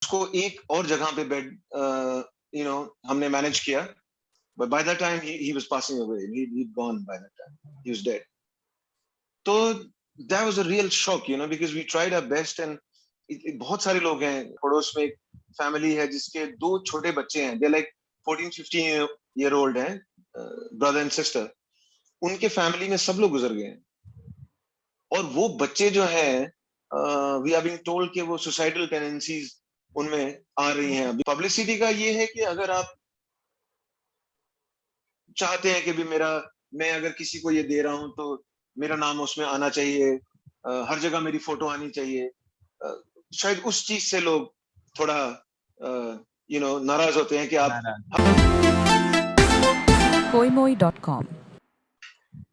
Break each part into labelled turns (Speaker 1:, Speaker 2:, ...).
Speaker 1: उसको एक और जगह पे बेड हमने मैनेज किया, but by that time he was passing away. He'd gone by that time. He was dead. तो that was a real shock, because we tried our best and बहुत सारे लोग हैं पड़ोस में। एक फैमिली है जिसके दो छोटे बच्चे हैं, they're like 14-15 year old हैं, ब्रदर एंड सिस्टर। उनके फैमिली में सब लोग गुजर गए हैं, और वो बच्चे जो हैं वी आर बीइंग टोल्ड कि वो सुसाइडल टेंडेंसीज उनमें आ रही हैं। अभी पब्लिसिटी का ये है कि अगर आप चाहते हैं कि भी मैं अगर किसी को ये दे रहा हूं तो मेरा नाम उसमें आना चाहिए, हर जगह मेरी फोटो आनी चाहिए, शायद उस चीज से लोग थोड़ा नाराज होते हैं कि आप
Speaker 2: Koimoi.com.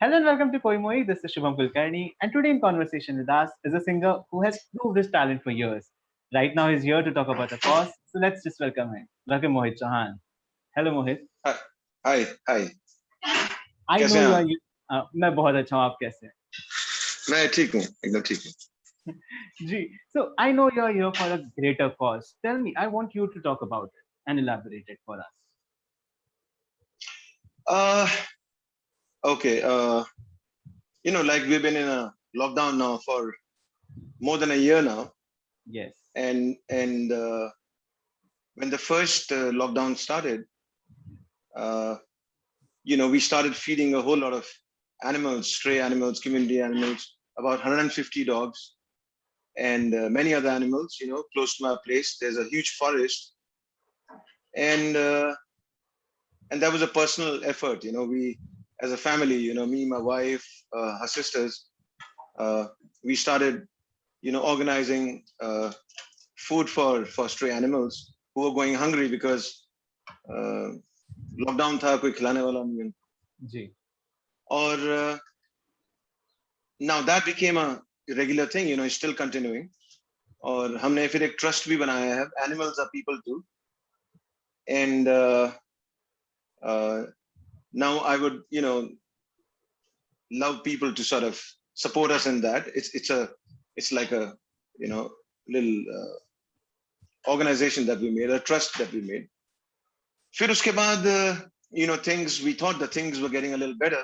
Speaker 3: Hello and welcome to Koimoi. This is Shubham Kulkarni, and today in conversation with us is a singer who has proved his talent for years. Right now, he's here to talk about a cause. So let's just welcome him. Welcome Mohit Chauhan. Hello Mohit.
Speaker 1: Hi hi.
Speaker 3: I
Speaker 1: कैसे
Speaker 3: know
Speaker 1: हैं
Speaker 3: you
Speaker 1: आप?
Speaker 3: are. मैं बहुत अच्छा हूँ, आप कैसे हैं?
Speaker 1: मैं ठीक हूँ, एकदम ठीक हूँ।
Speaker 3: जी. So I know you are here for a greater cause. Tell me, I want you to talk about it and elaborate it for us.
Speaker 1: Okay. Like we've been in a lockdown now for more than a year now,
Speaker 3: Yes.
Speaker 1: and when the first lockdown started, we started feeding a whole lot of animals, stray animals, community animals, about 150 dogs, and many other animals. Close to my place, there's a huge forest, and that was a personal effort. We, as a family, me, my wife, her sisters, we started, organizing food for stray animals who were going hungry because lockdown था, कोई खिलाने वाला नहीं
Speaker 3: जी.
Speaker 1: और now that became a regular thing, it's still continuing. और हमने फिर एक ट्रस्ट भी बनाया है, animals are people too, and now I would love people to sort of support us in that. It's like a little organization that we made, a trust that we made. फिर उसके बाद things, we thought that things were getting a little better,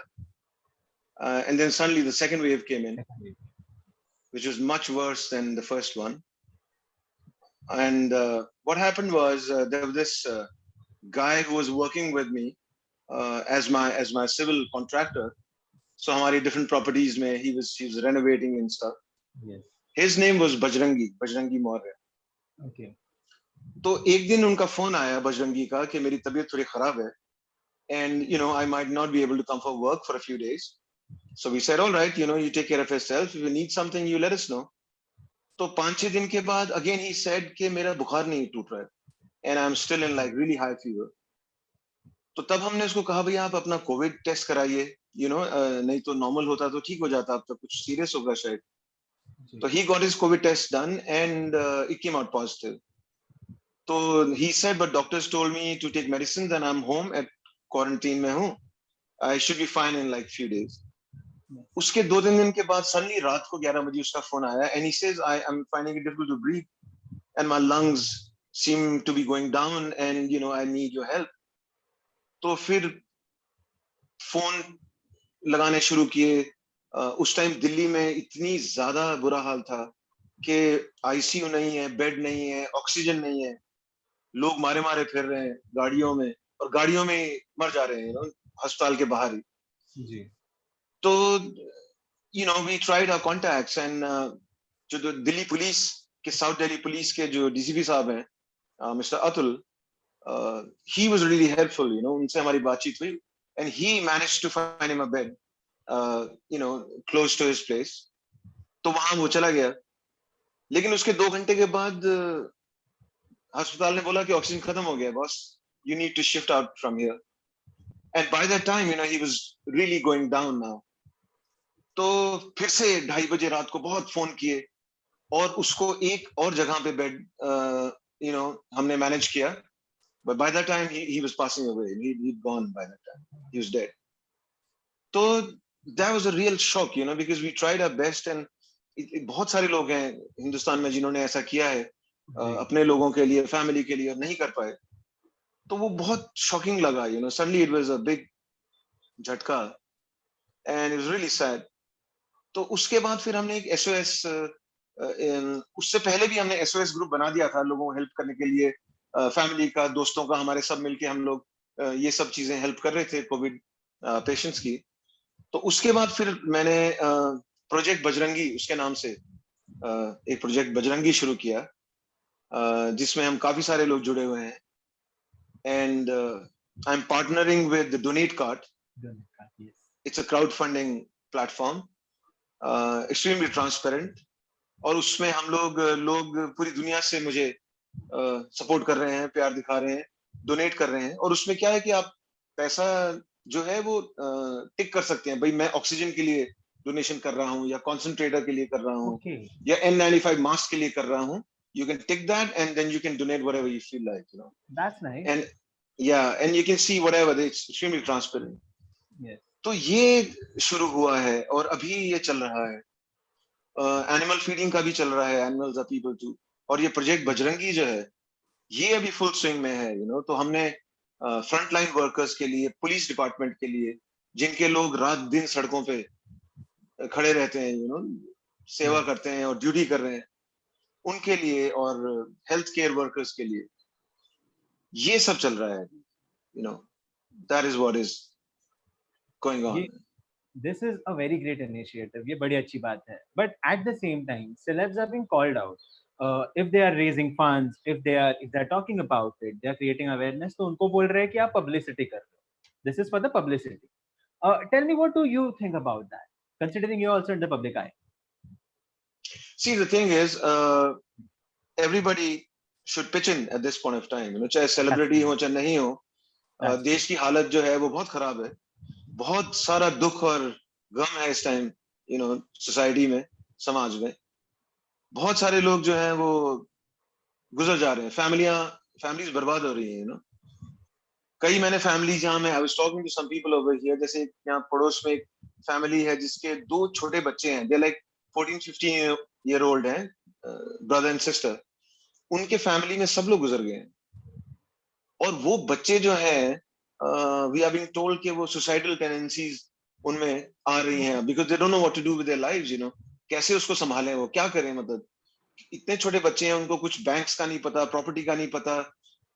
Speaker 1: and then suddenly the second wave came in, which was much worse than the first one. And what happened was there was this guy who was working with me as my civil contractor. So हमारी different properties में he was renovating and stuff.
Speaker 3: Yes.
Speaker 1: His name was Bajrangi Maurya.
Speaker 3: Okay.
Speaker 1: तो एक दिन उनका phone आया बजरंगी का कि मेरी तबीयत थोड़ी खराब है, and I might not be able to come for work for a few days. So we said, all right, you take care of yourself. If you need something, you let us know. तो 5-6 दिन के बाद again he said कि मेरा बुखार नहीं टूट रहा है, and I'm still in like really high fever. तो तब हमने उसको कहा भैया आप अपना कोविड टेस्ट कराइए, नहीं तो नॉर्मल होता तो ठीक हो जाता, अब तो कुछ सीरियस होगा शायद। तो he got his COVID test done and it came out positive. So he said, but doctors told me to take medicines and I'm home at quarantine में हूँ, I should be fine in like few days. उसके 2-3 दिन के बाद suddenly रात को 11 बजे उसका फोन आया and he says I am finding it difficult to breathe and my lungs seem to be going down and I need your help. तो फिर फोन लगाने शुरू किए। उस टाइम दिल्ली में इतनी ज्यादा बुरा हाल था कि आईसीयू नहीं है, बेड नहीं है, ऑक्सीजन नहीं है, लोग मारे मारे फिर रहे हैं गाड़ियों में, और गाड़ियों में मर जा रहे हैं अस्पताल के बाहर ही।
Speaker 3: जी.
Speaker 1: तो we tried our contacts and जो दिल्ली पुलिस के, साउथ दिल्ली पुलिस के जो डीसीपी साहब हैं, mister Atul, he was really helpful. उनसे हमारी बातचीत हुई and he managed to find him a bed close to his place. तो वहां वो चला गया, लेकिन उसके 2 घंटे के बाद अस्पताल ने बोला कि ऑक्सीजन खत्म हो गया boss, you need to shift out from here. And by that time he was really going down now. तो फिर से 2:30 बजे रात को बहुत फोन किए और उसको एक और जगह पे बेड हमने मैनेज किया, but by that time he was passing away. He'd gone by that time. He was dead. तो that was a real shock, because we tried our best and बहुत सारे लोग हैं हिंदुस्तान में जिन्होंने ऐसा किया है, अपने लोगों के लिए, फैमिली के लिए, और नहीं कर पाए, तो वो बहुत शॉकिंग लगा, suddenly it was a big झटका, and it was really sad. तो उसके बाद फिर हमने एक एसओएस, उससे पहले भी हमने एसओएस ग्रुप बना दिया था लोगों को हेल्प करने के लिए, फैमिली का, दोस्तों का, हमारे सब मिलके हम लोग ये सब चीजें हेल्प कर रहे थे कोविड पेशेंट्स की। तो उसके बाद फिर मैंने प्रोजेक्ट बजरंगी, उसके नाम से एक प्रोजेक्ट बजरंगी शुरू किया, जिसमें हम काफी सारे लोग जुड़े हुए हैं, and I am partnering with donate card.
Speaker 3: Yes.
Speaker 1: It's a crowd funding platform, extremely transparent, और उसमें हम लोग पूरी दुनिया से मुझे सपोर्ट कर रहे हैं, प्यार दिखा रहे हैं, डोनेट कर रहे हैं। और उसमें क्या है कि आप पैसा जो है वो टिक कर सकते हैं, भाई मैं ऑक्सीजन के लिए डोनेशन कर रहा हूँ, या कॉन्सेंट्रेटर के लिए कर रहा हूँ,
Speaker 3: Okay.
Speaker 1: या N95 मास्क के लिए कर रहा हूँ। You can tick that and then you can donate whatever you feel like.
Speaker 3: That's nice.
Speaker 1: And yeah, and you can see whatever. It's extremely transparent.
Speaker 3: Yes.
Speaker 1: तो ये शुरू हुआ है और अभी ये चल रहा है। एनिमल फीडिंग का भी चल रहा है, एनिमल्स आर पीपल टू। और ये प्रोजेक्ट बजरंगी जो है, ये अभी फुल स्विंग में है, तो हमने फ्रंट लाइन वर्कर्स के लिए, पुलिस डिपार्टमेंट के लिए, जिनके लोग रात दिन सड़कों पे खड़े रहते हैं, सेवा करते हैं और ड्यूटी कर रहे हैं, उनके लिए, और हेल्थ केयर वर्कर्स के लिए ये सब चल रहा है, that is what is going on.
Speaker 3: This is a very great initiative. ये बड़ी अच्छी बात है. But at the same time, celebs are being called out. If they are raising funds, if they're talking about it, they are creating awareness, तो उनको बोल रहे हैं कि आप publicity कर रहे हो. This is for the publicity. Tell me, what do you think about that? Considering you're also in the public eye.
Speaker 1: See, the thing is, everybody should pitch in at this point of time. चाहे celebrity हो चाहे नहीं हो, देश की हालत जो है वो बहुत खराब है, बहुत सारा दुख और गम है इस टाइम, सोसाइटी में, समाज में। बहुत सारे लोग जो हैं वो गुजर जा रहे हैं, फैमिलीज बर्बाद हो रही हैं, कई मैंने फैमिली जहां मैं I was talking to some people over here, जैसे यहाँ पड़ोस में एक फैमिली है जिसके 2 छोटे बच्चे हैं, दे लाइक 14-15 ईयर ओल्ड हैं, ब्रदर एंड सिस्टर। उनके फैमिली में सब लोग गुजर गए हैं, और वो बच्चे जो हैं, वी आर बीइंग टोल्ड कि वो सुसाइडल टेंडेंसीज उनमें आ रही हैं, because they don't know what to do with their lives, कैसे उसको संभालें, वो क्या करें, मतलब इतने छोटे बच्चे हैं, उनको कुछ बैंक्स का नहीं पता, प्रॉपर्टी का नहीं पता,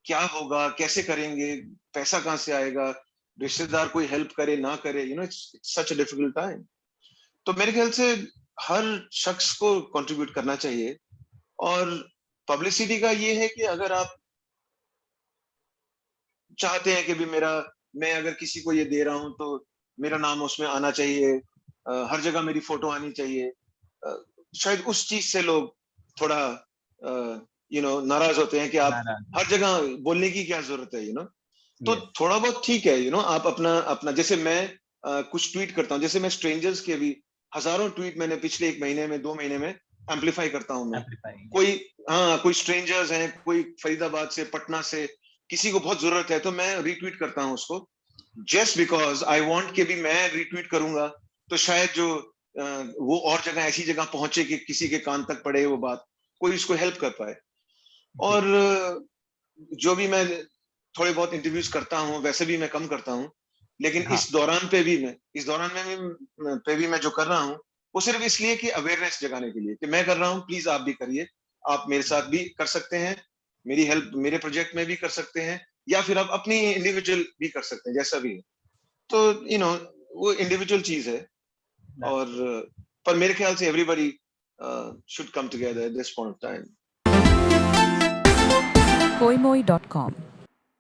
Speaker 1: क्या होगा, कैसे करेंगे, पैसा कहाँ से आएगा, रिश्तेदार कोई हेल्प करे ना करे, it's such a difficult time. तो मेरे ख्याल से हर शख्स को कंट्रीब्यूट करना चाहिए, और पब्लिसिटी का ये है कि अगर आप चाहते हैं कि भी मैं अगर किसी को ये दे रहा हूं तो मेरा नाम उसमें आना चाहिए, हर जगह मेरी फोटो आनी चाहिए, शायद उस चीज से लोग थोड़ा नाराज होते हैं कि आप हर जगह बोलने की क्या जरूरत है, तो थोड़ा बहुत ठीक है, आप अपना जैसे मैं कुछ ट्वीट करता हूँ, जैसे मैं स्ट्रेंजर्स के भी हजारों ट्वीट मैंने पिछले 1 महीने में, 2 महीने में एम्पलीफाई करता हूँ मैं। कोई स्ट्रेंजर्स हैं, कोई फरीदाबाद से, पटना से, किसी को बहुत जरूरत है तो मैं रीट्वीट करता हूँ उसको, जस्ट बिकॉज आई वांट कि भी मैं रीट्वीट करूंगा तो शायद जो वो और जगह, ऐसी जगह पहुंचे कि किसी के कान तक पड़े वो बात, कोई इसको हेल्प कर पाए। और जो भी मैं थोड़े बहुत इंटरव्यूज करता हूँ, वैसे भी मैं कम करता हूँ, लेकिन इस दौरान पे भी मैं जो कर रहा हूँ वो सिर्फ इसलिए कि अवेयरनेस जगाने के लिए कि मैं कर रहा हूँ, प्लीज आप भी करिए, आप मेरे साथ भी कर सकते हैं, मेरी हेल्प मेरे प्रोजेक्ट में भी कर सकते हैं, या फिर आप अपनी इंडिविजुअल भी कर सकते हैं, जैसा भी है। तो वो इंडिविजुअल चीज है, और पर मेरे ख्याल से everybody should come together at this point of time.
Speaker 2: koimoi.com